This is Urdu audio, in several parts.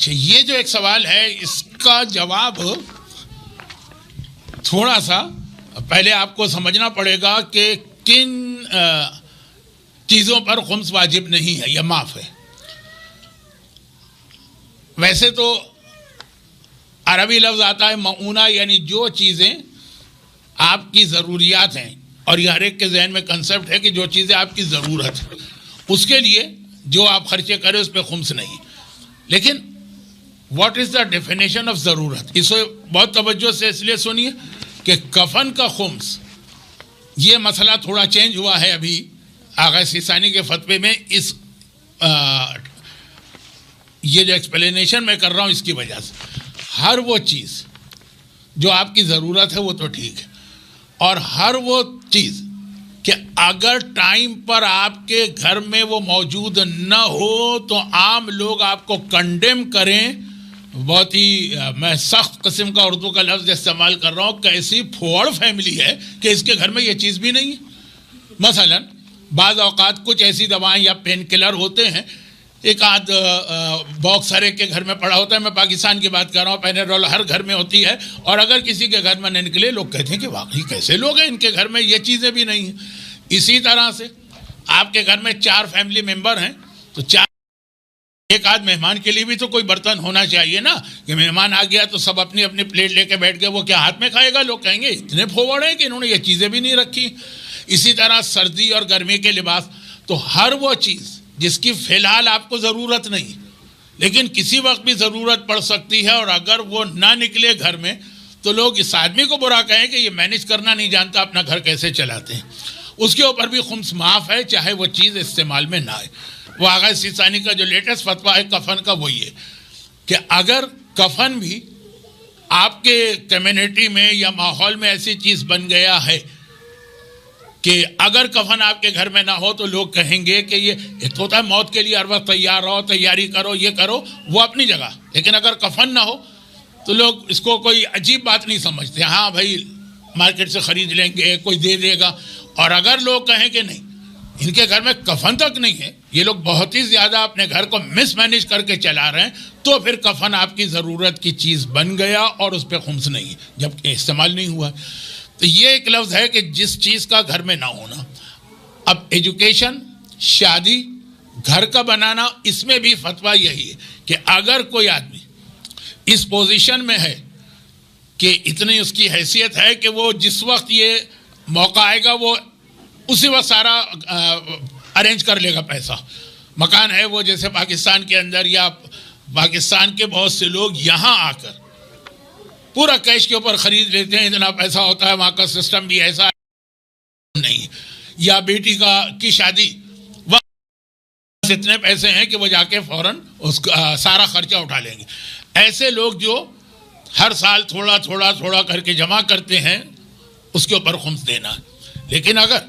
اچھا، یہ جو ایک سوال ہے اس کا جواب تھوڑا سا پہلے آپ کو سمجھنا پڑے گا کہ کن چیزوں پر خمس واجب نہیں ہے یا معاف ہے. ویسے تو عربی لفظ آتا ہے معونہ، یعنی جو چیزیں آپ کی ضروریات ہیں، اور یہ ہر ایک کے ذہن میں کنسیپٹ ہے کہ جو چیزیں آپ کی ضرورت ہے اس کے لیے جو آپ خرچے کریں اس پہ خمس نہیں. لیکن what is the definition of ضرورت، اسے بہت توجہ سے اس لیے سنیے کہ کفن کا خمس یہ مسئلہ تھوڑا چینج ہوا ہے ابھی آغا سیستانی کے فتوے میں. اس یہ جو ایکسپلینیشن میں کر رہا ہوں اس کی وجہ سے ہر وہ چیز جو آپ کی ضرورت ہے وہ تو ٹھیک ہے، اور ہر وہ چیز کہ اگر ٹائم پر آپ کے گھر میں وہ موجود نہ ہو تو عام لوگ آپ کو کنڈیم کریں. بہت ہی میں سخت قسم کا اردو کا لفظ استعمال کر رہا ہوں کہ ایسی پھوڑ فیملی ہے کہ اس کے گھر میں یہ چیز بھی نہیں ہے. مثلا بعض اوقات کچھ ایسی دوائیں یا پین کلر ہوتے ہیں، ایک آدھ باکس ہر ایک کے گھر میں پڑا ہوتا ہے. میں پاکستان کی بات کر رہا ہوں، پیناڈول ہر گھر میں ہوتی ہے، اور اگر کسی کے گھر میں نہ نکلے لوگ کہتے ہیں کہ واقعی کیسے لوگ ہیں ان کے گھر میں یہ چیزیں بھی نہیں ہیں. اسی طرح سے آپ کے گھر میں 4 فیملی ممبر ہیں تو 4 ایک آدھ مہمان کے لیے بھی تو کوئی برتن ہونا چاہیے نا، کہ مہمان آ گیا تو سب اپنی اپنی پلیٹ لے کے بیٹھ گئے، وہ کیا ہاتھ میں کھائے گا؟ لوگ کہیں گے اتنے پھوڑ ہیں کہ انہوں نے یہ چیزیں بھی نہیں رکھی. اسی طرح سردی اور گرمی کے لباس، تو ہر وہ چیز جس کی فی الحال آپ کو ضرورت نہیں لیکن کسی وقت بھی ضرورت پڑ سکتی ہے، اور اگر وہ نہ نکلے گھر میں تو لوگ اس آدمی کو برا کہیں کہ یہ مینیج کرنا نہیں جانتا، اپنا گھر کیسے چلاتے ہیں. اس کے اوپر بھی خمس معاف ہے چاہے وہ چیز استعمال میں نہ آئے. وہ آغا سیستانی کا جو لیٹسٹ فتویٰ ہے کفن کا وہ یہ کہ اگر کفن بھی آپ کے کمیونٹی میں یا ماحول میں ایسی چیز بن گیا ہے کہ اگر کفن آپ کے گھر میں نہ ہو تو لوگ کہیں گے کہ یہ ایک ہوتا ہے موت کے لیے ہر وقت تیار رہو، تیاری کرو، یہ کرو، وہ اپنی جگہ. لیکن اگر کفن نہ ہو تو لوگ اس کو کوئی عجیب بات نہیں سمجھتے. ہاں بھائی مارکیٹ سے خرید لیں گے، کوئی دے دے گا. اور اگر لوگ کہیں کہ نہیں ان کے گھر میں کفن تک نہیں ہے، یہ لوگ بہت ہی زیادہ اپنے گھر کو مس مینیج کر کے چلا رہے ہیں، تو پھر کفن آپ کی ضرورت کی چیز بن گیا اور اس پہ خمس نہیں ہے جبکہ استعمال نہیں ہوا. تو یہ ایک لفظ ہے کہ جس چیز کا گھر میں نہ ہونا. اب ایجوکیشن، شادی، گھر کا بنانا، اس میں بھی فتویٰ یہی ہے کہ اگر کوئی آدمی اس پوزیشن میں ہے کہ اتنی اس کی حیثیت ہے کہ وہ جس وقت یہ موقع آئے گا وہ اسی وقت سارا ارینج کر لے گا. پیسہ مکان ہے وہ جیسے پاکستان کے اندر یا پاکستان کے بہت سے لوگ یہاں آ کر پورا کیش کے اوپر خرید لیتے ہیں، اتنا پیسہ ہوتا ہے، وہاں کا سسٹم بھی ایسا نہیں. یا بیٹی کی شادی وہاں اتنے پیسے ہیں کہ وہ جا کے فوراً اس کا سارا خرچہ اٹھا لیں گے. ایسے لوگ جو ہر سال تھوڑا تھوڑا تھوڑا کر کے جمع کرتے ہیں اس کے اوپر خمس دینا ہے. لیکن اگر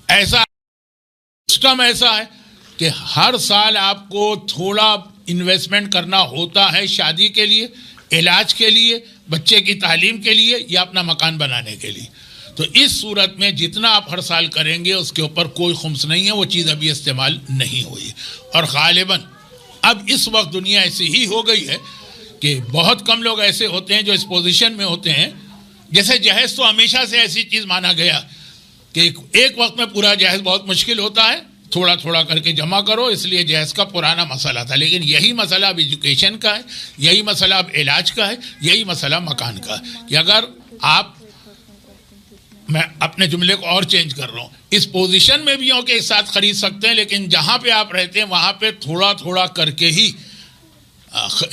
ایسا سسٹم ایسا ہے کہ ہر سال آپ کو تھوڑا انویسٹمنٹ کرنا ہوتا ہے شادی کے لیے، علاج کے لیے، بچے کی تعلیم کے لیے یا اپنا مکان بنانے کے لیے، تو اس صورت میں جتنا آپ ہر سال کریں گے اس کے اوپر کوئی خمس نہیں ہے. وہ چیز ابھی استعمال نہیں ہوئی. اور غالباً اب اس وقت دنیا ایسی ہی ہو گئی ہے کہ بہت کم لوگ ایسے ہوتے ہیں جو اس پوزیشن میں ہوتے ہیں. جیسے جہیز تو ہمیشہ سے ایسی چیز مانا گیا کہ ایک وقت میں پورا جہیز بہت مشکل ہوتا ہے، تھوڑا تھوڑا کر کے جمع کرو، اس لیے جہیز کا پرانا مسئلہ تھا. لیکن یہی مسئلہ اب ایجوکیشن کا ہے، یہی مسئلہ اب علاج کا ہے، یہی مسئلہ مکان کا ہے کہ اگر آپ، میں اپنے جملے کو اور چینج کر رہا ہوں، اس پوزیشن میں بھی ہوں کہ ایک ساتھ خرید سکتے ہیں، لیکن جہاں پہ آپ رہتے ہیں وہاں پہ تھوڑا تھوڑا کر کے ہی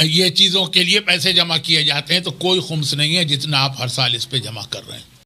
یہ چیزوں کے لیے پیسے جمع کیے جاتے ہیں، تو کوئی خمس نہیں ہے جتنا آپ ہر سال اس پہ جمع کر رہے ہیں.